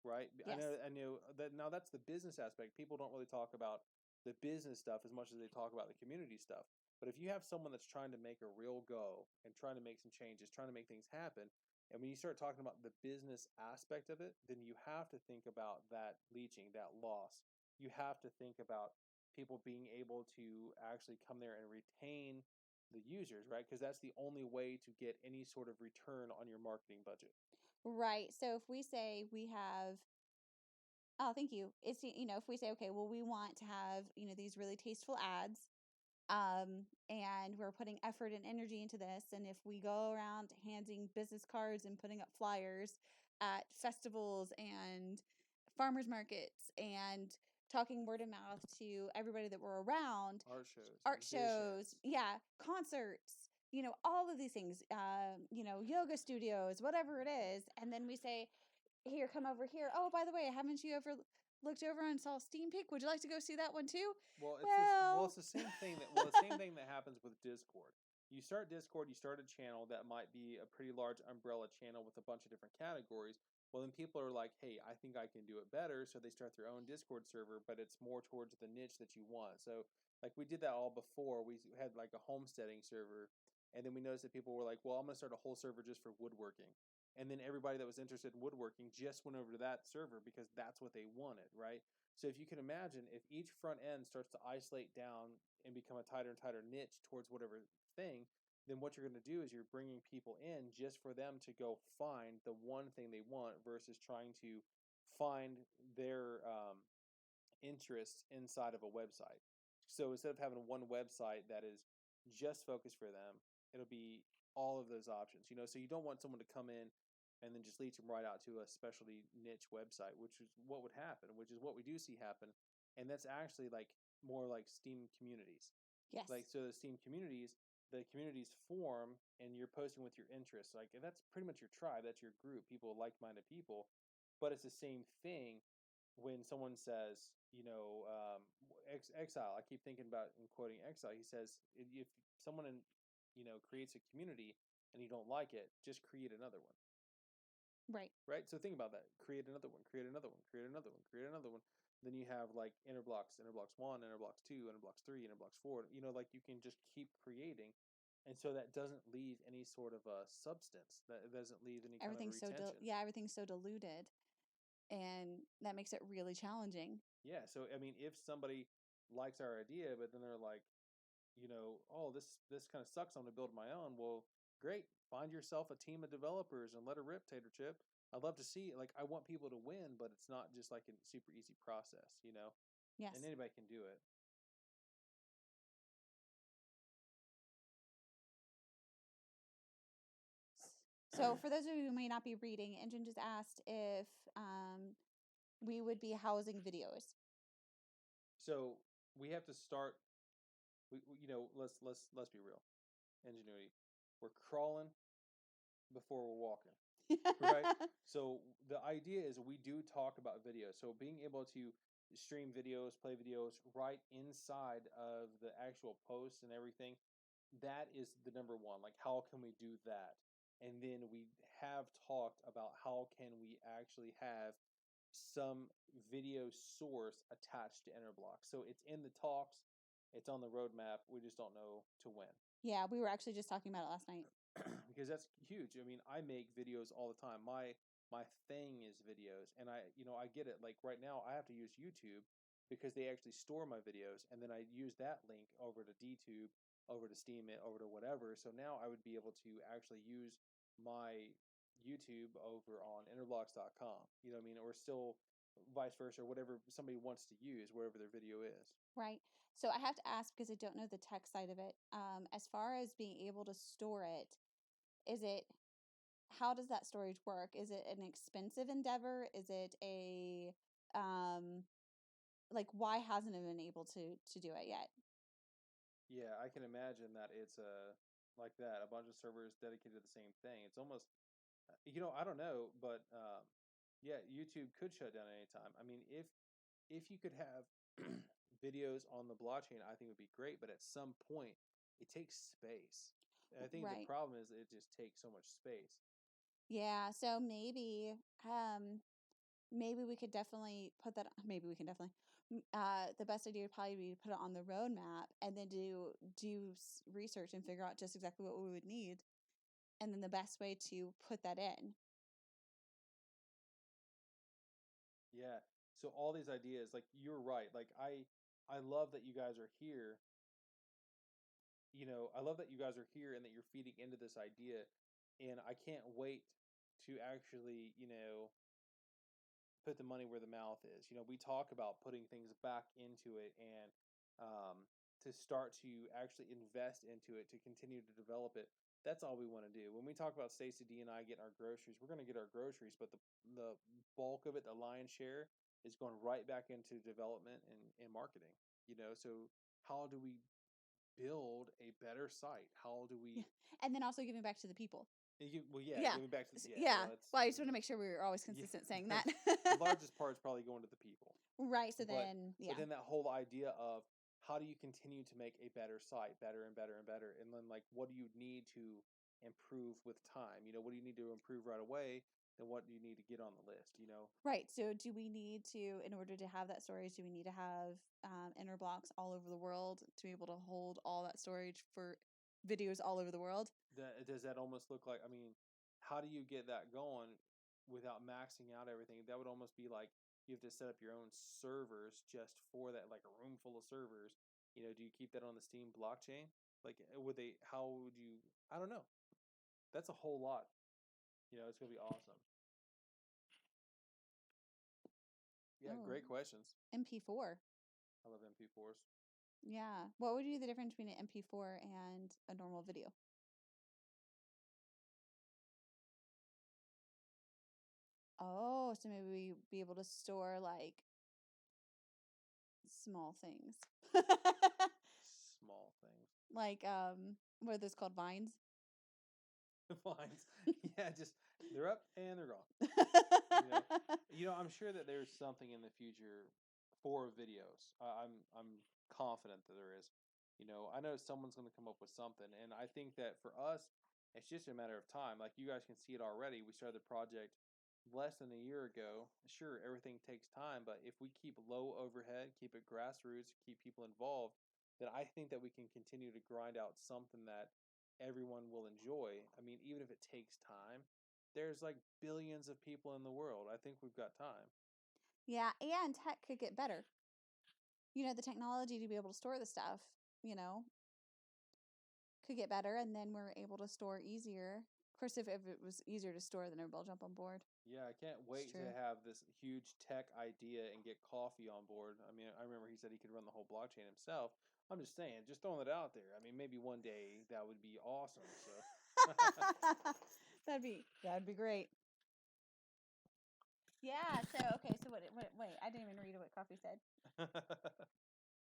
Right? Yes. I know that now that's the business aspect. People don't really talk about the business stuff as much as they talk about the community stuff. But if you have someone that's trying to make a real go and trying to make some changes, trying to make things happen, and when you start talking about the business aspect of it, then you have to think about that leaching, that loss. You have to think about people being able to actually come there and retain the users, right? Because that's the only way to get any sort of return on your marketing budget. Right. So if we say we have, oh, thank you. It's, if we say, okay, well, we want to have, these really tasteful ads, and we're putting effort and energy into this. And if we go around handing business cards and putting up flyers at festivals and farmers markets and talking word of mouth to everybody that we're around, art shows, yeah, concerts, all of these things, yoga studios, whatever it is. And then we say, here, come over here. Oh, by the way, haven't you ever looked over and saw Steam Peak? Would you like to go see that one too? It's the same thing the same thing that happens with Discord. You start Discord, you start a channel that might be a pretty large umbrella channel with a bunch of different categories. Well, then people are like, "Hey, I think I can do it better," so they start their own Discord server, but it's more towards the niche that you want. So, like we did that all before. We had like a homesteading server, and then we noticed that people were like, "Well, I'm going to start a whole server just for woodworking." And then everybody that was interested in woodworking just went over to that server because that's what they wanted, right? So if you can imagine, if each front end starts to isolate down and become a tighter and tighter niche towards whatever thing, then what you're going to do is you're bringing people in just for them to go find the one thing they want versus trying to find their interests inside of a website. So instead of having one website that is just focused for them, it'll be all of those options. So you don't want someone to come in and then just lead them right out to a specialty niche website, which is what would happen, which is what we do see happen. And that's actually like more like Steam communities. Yes. Like, so the Steam communities, the communities form and you're posting with your interests. Like, and that's pretty much your tribe. That's your group, people, like-minded people. But it's the same thing when someone says, Exile. I keep thinking about and quoting Exile. He says, if someone creates a community and you don't like it, just create another one. Right. Right. So think about that. Create another one. Create another one. Create another one. Create another one. Then you have like Interblocks 1, Interblocks 2, Interblocks 3, Interblocks 4. Like you can just keep creating, and so that doesn't leave any sort of a substance. That doesn't leave any kind of Everything's so retention. everything's so diluted, and that makes it really challenging. Yeah. So I mean, if somebody likes our idea, but then they're like, oh, this kind of sucks. I'm gonna build my own. Well, great. Find yourself a team of developers and let her rip, Tater Chip. I'd love to see. Like, I want people to win, but it's not just like a super easy process, Yes. And anybody can do it. So for those of you who may not be reading, Engine just asked if we would be housing videos. So we have to start. Let's be real. Ingenuity. We're crawling before we're walking. Right. So the idea is we do talk about videos. So being able to stream videos, play videos right inside of the actual posts and everything, that is the number one. Like, how can we do that? And then we have talked about how can we actually have some video source attached to Interblock. So it's in the talks, it's on the roadmap. We just don't know to when. Yeah, we were actually just talking about it last night. Because that's huge. I mean, I make videos all the time. My thing is videos, and I get it. Like right now, I have to use YouTube because they actually store my videos, and then I use that link over to DTube, over to Steam it, over to whatever. So now I would be able to actually use my YouTube over on interblocks.com. You know what I mean? Or still vice versa, or whatever somebody wants to use, wherever their video is. Right. So I have to ask because I don't know the tech side of it. As far as being able to store it, how does that storage work? Is it an expensive endeavor? Is it like why hasn't it been able to do it yet? Yeah, I can imagine that it's like that, a bunch of servers dedicated to the same thing. It's almost, I don't know, but yeah, YouTube could shut down at any time. I mean, if you could have videos on the blockchain, I think it would be great. But at some point, it takes space. And I think the Right. problem is it just takes so much space. Yeah, so maybe we could definitely put that. Maybe we can definitely. The best idea would probably be to put it on the roadmap and then do research and figure out just exactly what we would need, and then the best way to put that in. Yeah. So all these ideas, like you're right. Like I love that you guys are here. I love that you guys are here and that you're feeding into this idea. And I can't wait to actually, put the money where the mouth is. We talk about putting things back into it and to start to actually invest into it, to continue to develop it. That's all we want to do. When we talk about Stacie D and I getting our groceries, we're going to get our groceries, but the bulk of it, the lion's share, is going right back into development and marketing. So how do we build a better site? How do we? And then also giving back to the people. Yeah. Giving back to Well, I just want to make sure we were always consistent saying that. The largest part is probably going to the people. Right. So But then that whole idea of how do you continue to make a better site, better and better and better, and then like what do you need to improve with time? What do you need to improve right away? Then what do you need to get on the list? Right. So do we need to, in order to have that storage, do we need to have interblocks all over the world to be able to hold all that storage for videos all over the world? Does that almost look like? I mean, how do you get that going without maxing out everything? That would almost be like you have to set up your own servers just for that, like a room full of servers. Do you keep that on the Steam blockchain? Like, would they? How would you? I don't know. That's a whole lot. It's gonna be awesome. Yeah, great questions. MP4. I love MP4s. Yeah. What would be the difference between an MP4 and a normal video? Oh, so maybe we be able to store like small things. Small things. Like what are those called? Vines? Lines. Yeah, just they're up and they're gone. I'm sure that there's something in the future for videos. I'm confident that there is. I know someone's going to come up with something, and I think that for us, it's just a matter of time. Like you guys can see it already. We started the project less than a year ago. Sure, everything takes time, but if we keep low overhead, keep it grassroots, keep people involved, then I think that we can continue to grind out something that everyone will enjoy. I mean, even if it takes time, there's like billions of people in the world. I think we've got time. Yeah, and tech could get better. The technology to be able to store the stuff, could get better, and then we're able to store easier. Of course, if it was easier to store, then everybody will jump on board. Yeah, I can't wait to true. have this huge tech idea and get coffee on board. I mean, I remember he said he could run the whole blockchain himself. I'm just saying, just throwing it out there. I mean, maybe one day that would be awesome. So That'd be great. Yeah. So okay. So wait. I didn't even read what Coffee said.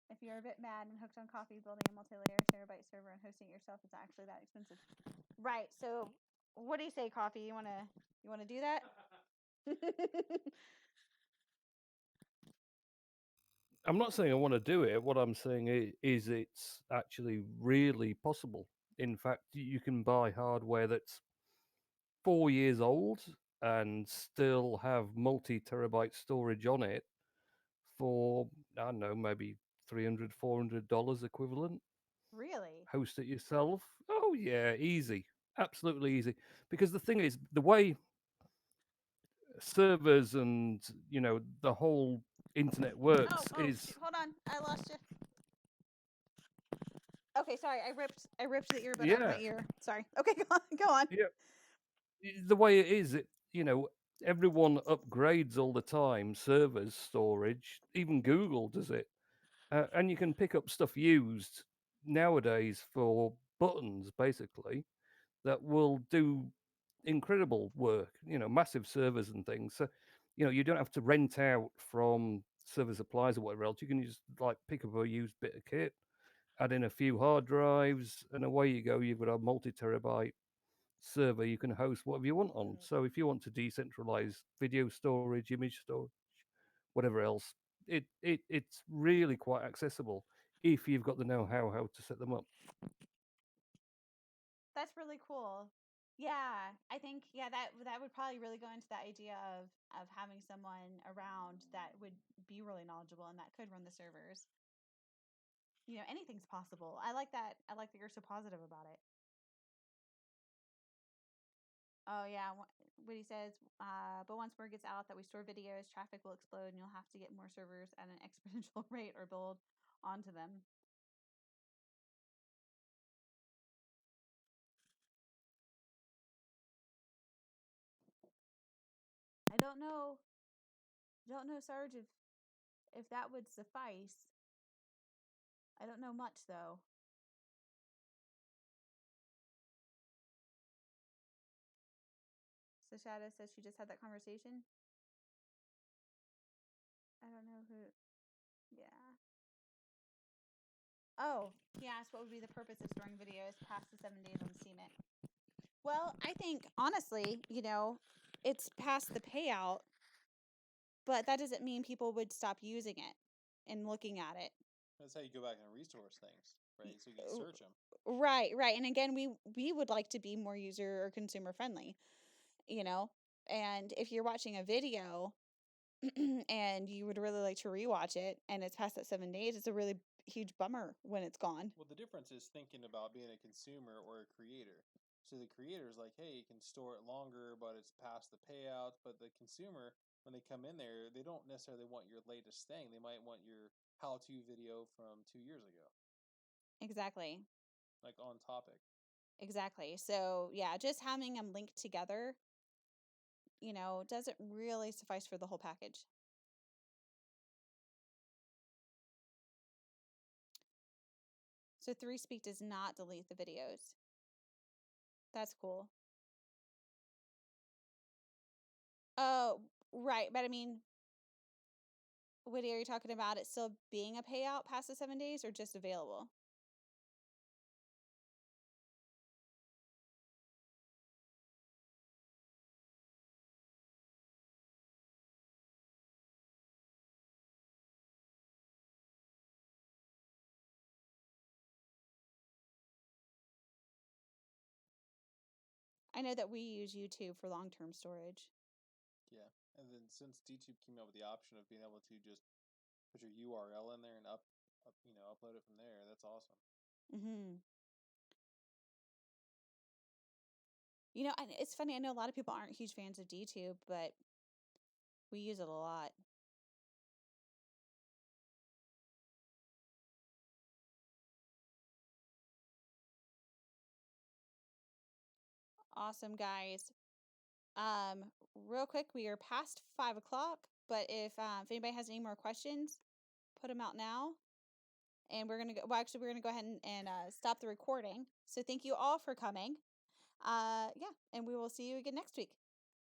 If you're a bit mad and hooked on coffee, building a multi-layer terabyte server and hosting it yourself is actually that expensive. Right. So, what do you say, Coffee? You wanna do that? I'm not saying I want to do it. What I'm saying is it's actually really possible. In fact, you can buy hardware that's 4 years old and still have multi-terabyte storage on it for, I don't know, maybe $300, $400 equivalent. Really? Host it yourself. Oh yeah, easy, absolutely easy. Because the thing is, the way servers and the whole internet works Oh, is shoot, hold on. I lost you. Okay, sorry. I ripped the earbud out of my yeah, ear. Sorry. Okay, go on. yeah. The way it is, everyone upgrades all the time, servers, storage. Even Google does it, and you can pick up stuff used nowadays for buttons, basically, that will do incredible work. Massive servers and things. So, you don't have to rent out from server supplies or whatever else. You can just like pick up a used bit of kit, add in a few hard drives, and away you go. You've got a multi-terabyte server you can host whatever you want on. So if you want to decentralize video storage, image storage, whatever else, it's really quite accessible if you've got the know-how how to set them up. That's really cool. Yeah, I think that would probably really go into the idea of having someone around that would be really knowledgeable and that could run the servers. Anything's possible. I like that. I like that you're so positive about it. Oh yeah, what he says. But once word gets out that we store videos, traffic will explode, and you'll have to get more servers at an exponential rate or build onto them. I don't know. Don't know, Sarge, if that would suffice. I don't know much though. So Shadow says she just had that conversation. I don't know who. Yeah. Oh, he asked what would be the purpose of storing videos past the 7 days on Steam It. Well, I think honestly, it's past the payout, but that doesn't mean people would stop using it and looking at it. That's how you go back and resource things, right? So you can search them. Right. And again, we would like to be more user or consumer friendly, and if you're watching a video and you would really like to rewatch it and it's past that 7 days, it's a really huge bummer when it's gone. Well, the difference is thinking about being a consumer or a creator. So the creator is like, hey, you can store it longer, but it's past the payout. But the consumer, when they come in there, they don't necessarily want your latest thing. They might want your how-to video from 2 years ago. Exactly. Like on topic. Exactly. So yeah, just having them linked together, doesn't really suffice for the whole package. So 3Speak does not delete the videos. That's cool. Oh, right. But I mean, Woody, are you talking about it still being a payout past the 7 days or just available? I know that we use YouTube for long-term storage. Yeah, and then since DTube came out with the option of being able to just put your URL in there and upload it from there, that's awesome. Mm-hmm. You know, it's funny. I know a lot of people aren't huge fans of DTube, but we use it a lot. Awesome, guys. Real quick, we are past 5 o'clock, but if anybody has any more questions, put them out now. And we're gonna go. Well, actually, we're gonna go ahead and stop the recording. So thank you all for coming. Yeah, and we will see you again next week.